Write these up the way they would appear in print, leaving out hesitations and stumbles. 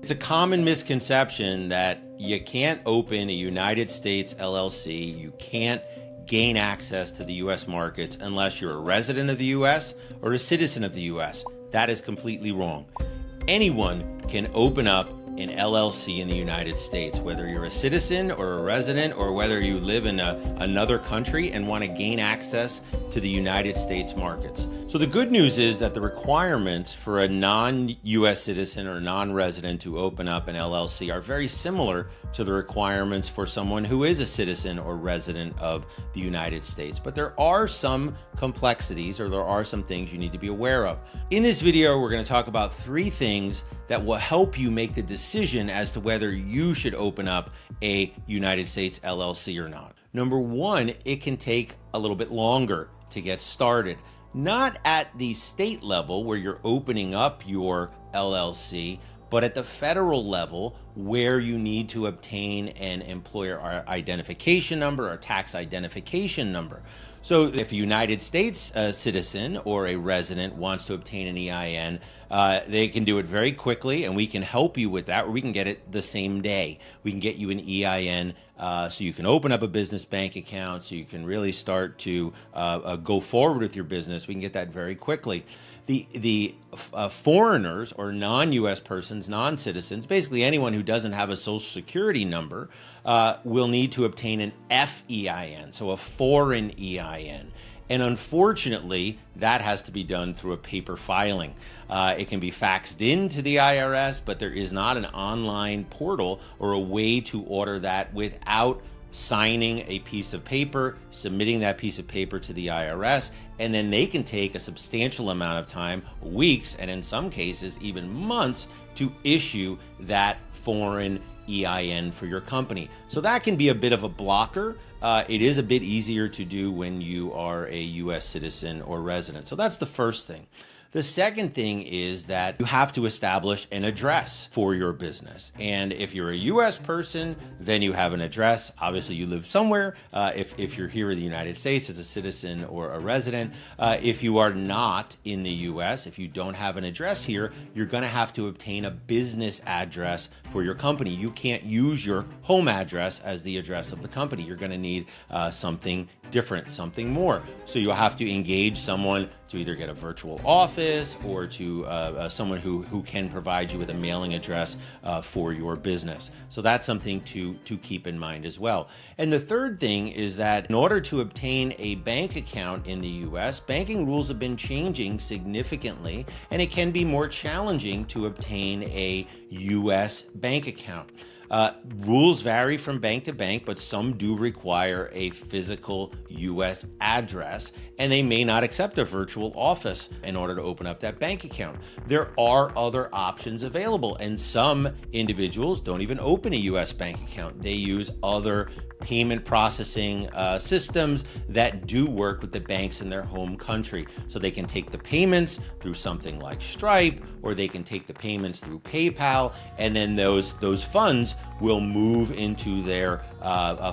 It's a common misconception that you can't open a United States LLC, you can't gain access to the U.S. markets unless you're a resident of the U.S. or a citizen of the U.S. That is completely wrong. Anyone can open up an LLC in the United States, whether you're a citizen or a resident, or whether you live in another country and want to gain access to the United States markets. So the good news is that the requirements for a non-US citizen or non-resident to open up an LLC are very similar to the requirements for someone who is a citizen or resident of the United States. But there are some complexities, or there are some things you need to be aware of. In this video, we're going to talk about 3 things that will help you make the decision as to whether you should open up a United States LLC or not. Number 1, it can take a little bit longer to get started. Not at the state level where you're opening up your LLC, but at the federal level where you need to obtain an employer identification number or tax identification number. So if a United States citizen or a resident wants to obtain an EIN, they can do it very quickly, and we can help you with that, or we can get it the same day. We can get you an EIN so you can open up a business bank account, so you can really start to go forward with your business. We can get that very quickly. The foreigners or non-U.S. persons, non-citizens, basically anyone who doesn't have a social security number, will need to obtain an FEIN, so a foreign EIN. And unfortunately, that has to be done through a paper filing. It can be faxed into the IRS, but there is not an online portal or a way to order that without signing a piece of paper, submitting that piece of paper to the IRS, and then they can take a substantial amount of time, weeks, and in some cases even months, to issue that foreign EIN for your company. So that can be a bit of a blocker. It is a bit easier to do when you are a U.S. citizen or resident. So that's the first thing. The second thing is that you have to establish an address for your business. And if you're a U.S. person, then you have an address. Obviously, you live somewhere. If you're here in the United States as a citizen or a resident, if you are not in the U.S., if you don't have an address here, you're going to have to obtain a business address for your company. You can't use your home address as the address of the company. You're going to need something different, something more. So you'll have to engage someone to either get a virtual office or to someone who can provide you with a mailing address for your business. So that's something to keep in mind as well. And the third thing is that in order to obtain a bank account in the U.S., banking rules have been changing significantly, and it can be more challenging to obtain a U.S. bank account. Rules vary from bank to bank, but some do require a physical U.S. address, and they may not accept a virtual office in order to open up that bank account. There are other options available, and some individuals don't even open a U.S. bank account. They use other payment processing systems that do work with the banks in their home country. So they can take the payments through something like Stripe, or they can take the payments through PayPal, and then those funds will move into their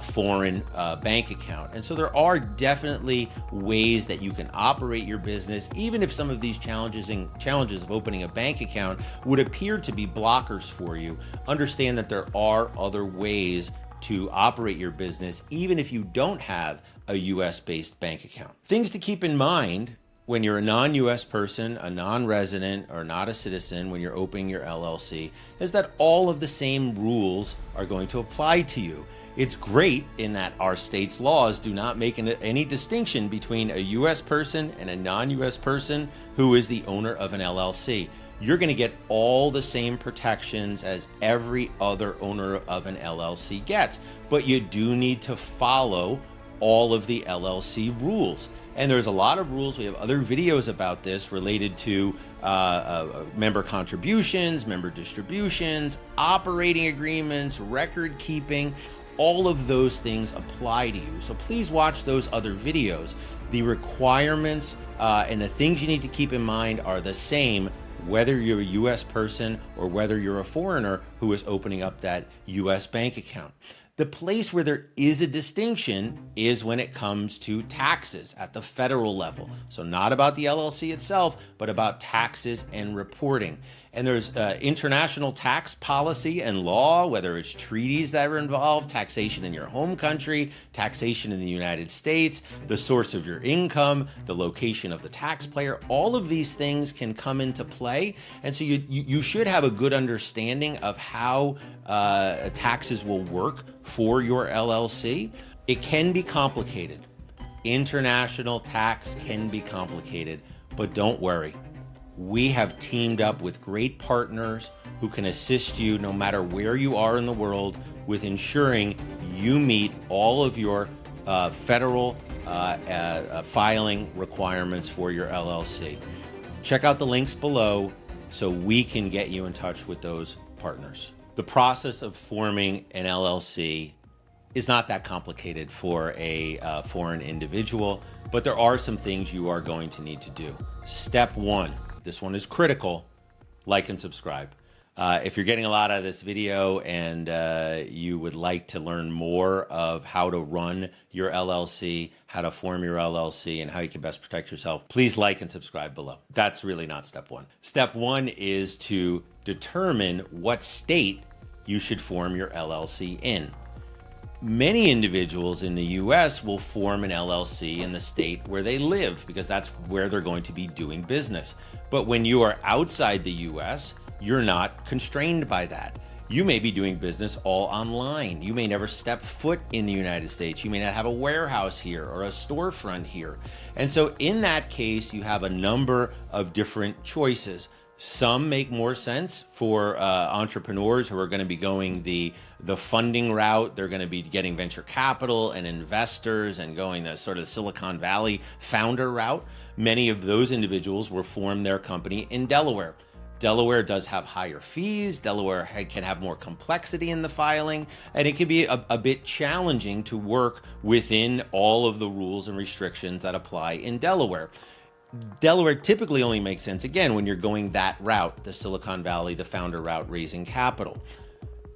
foreign bank account. And so there are definitely ways that you can operate your business, even if some of these challenges of opening a bank account would appear to be blockers for you. Understand that there are other ways to operate your business, even if you don't have a US-based bank account. Things to keep in mind when you're a non-US person, a non-resident, or not a citizen, when you're opening your LLC, is that all of the same rules are going to apply to you. It's great in that our state's laws do not make any distinction between a US person and a non-US person who is the owner of an LLC. You're going to get all the same protections as every other owner of an LLC gets, but you do need to follow all of the LLC rules. And there's a lot of rules. We have other videos about this related to member contributions, member distributions, operating agreements, record keeping. All of those things apply to you. So please watch those other videos. The requirements and the things you need to keep in mind are the same, whether you're a U.S. person or whether you're a foreigner who is opening up that U.S. bank account. The place where there is a distinction is when it comes to taxes at the federal level. So not about the LLC itself, but about taxes and reporting. And there's international tax policy and law, whether it's treaties that are involved, taxation in your home country, taxation in the United States, the source of your income, the location of the taxpayer. All of these things can come into play. And so you should have a good understanding of how taxes will work for your LLC. It can be complicated. International tax can be complicated, but don't worry. We have teamed up with great partners who can assist you no matter where you are in the world with ensuring you meet all of your federal filing requirements for your LLC. Check out the links below so we can get you in touch with those partners. The process of forming an LLC is not that complicated for a foreign individual, but there are some things you are going to need to do. Step one, this one is critical, like and subscribe. If you're getting a lot out of this video and you would like to learn more of how to run your LLC, how to form your LLC, and how you can best protect yourself, please like and subscribe below. That's really not step one. Step one is to determine what state you should form your LLC in. Many individuals in the US will form an LLC in the state where they live because that's where they're going to be doing business. But when you are outside the US, you're not constrained by that. You may be doing business all online. You may never step foot in the United States. You may not have a warehouse here or a storefront here. And so in that case, you have a number of different choices. Some make more sense for entrepreneurs who are going to be going the funding route. They're going to be getting venture capital and investors and going the sort of Silicon Valley founder route. Many of those individuals will form their company in Delaware. Delaware does have higher fees. Delaware can have more complexity in the filing, and it can be a bit challenging to work within all of the rules and restrictions that apply in Delaware. Delaware typically only makes sense, again, when you're going that route, the Silicon Valley, the founder route, raising capital.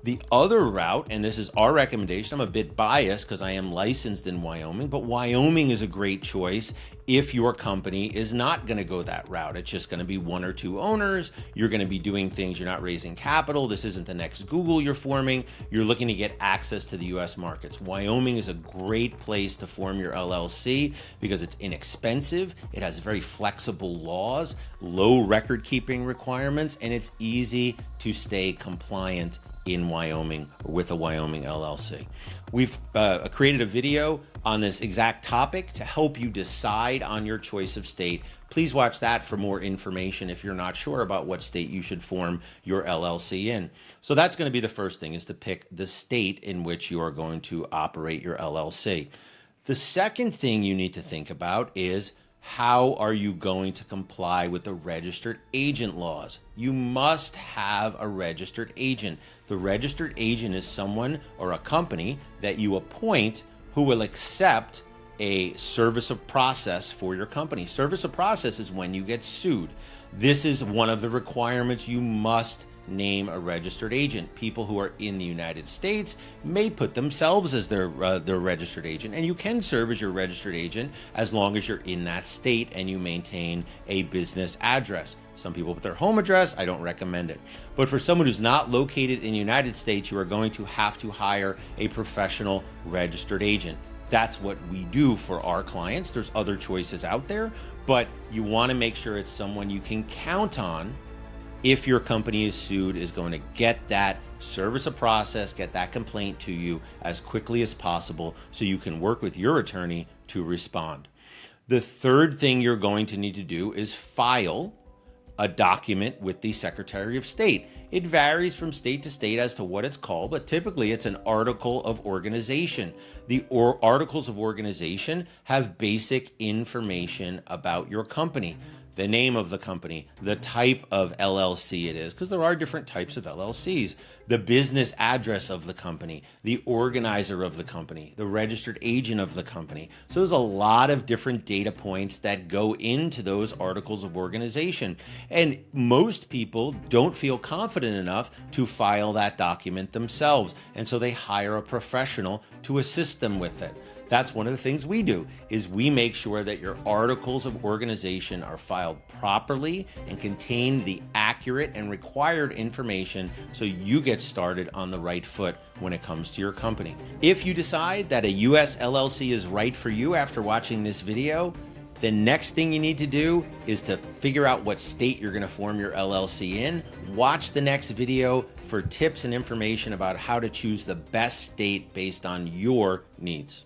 The other route, and this is our recommendation, I'm a bit biased because I am licensed in Wyoming, but Wyoming is a great choice if your company is not going to go that route. It's just going to be one or two owners. You're going to be doing things. You're not raising capital. This isn't the next Google you're forming. You're looking to get access to the US markets. Wyoming is a great place to form your LLC because it's inexpensive. It has very flexible laws, low record keeping requirements, and it's easy to stay compliant in Wyoming or with a Wyoming LLC. We've created a video on this exact topic to help you decide on your choice of state. Please watch that for more information if you're not sure about what state you should form your LLC in. So that's going to be the first thing, is to pick the state in which you are going to operate your LLC. The second thing you need to think about is, how are you going to comply with the registered agent laws? You must have a registered agent. The registered agent is someone or a company that you appoint who will accept a service of process for your company. Service of process is when you get sued. This is one of the requirements. You must name a registered agent. People who are in the United States may put themselves as their registered agent, and you can serve as your registered agent as long as you're in that state and you maintain a business address. Some people put their home address. I don't recommend it. But for someone who's not located in the United States, you are going to have to hire a professional registered agent. That's what we do for our clients. There's other choices out there, but you want to make sure it's someone you can count on. If your company is sued, is going to get that service of process, get that complaint to you as quickly as possible so you can work with your attorney to respond. The third thing you're going to need to do is file a document with the Secretary of State. It varies from state to state as to what it's called, but typically it's an article of organization. The articles of organization have basic information about your company. The name of the company, the type of LLC it is, because there are different types of LLCs, the business address of the company, the organizer of the company, the registered agent of the company. So there's a lot of different data points that go into those articles of organization. And most people don't feel confident enough to file that document themselves. And so they hire a professional to assist them with it. That's one of the things we do, is we make sure that your articles of organization are filed properly and contain the accurate accurate and required information so you get started on the right foot when it comes to your company. If you decide that a US LLC is right for you after watching this video, the next thing you need to do is to figure out what state you're going to form your LLC in. Watch the next video for tips and information about how to choose the best state based on your needs.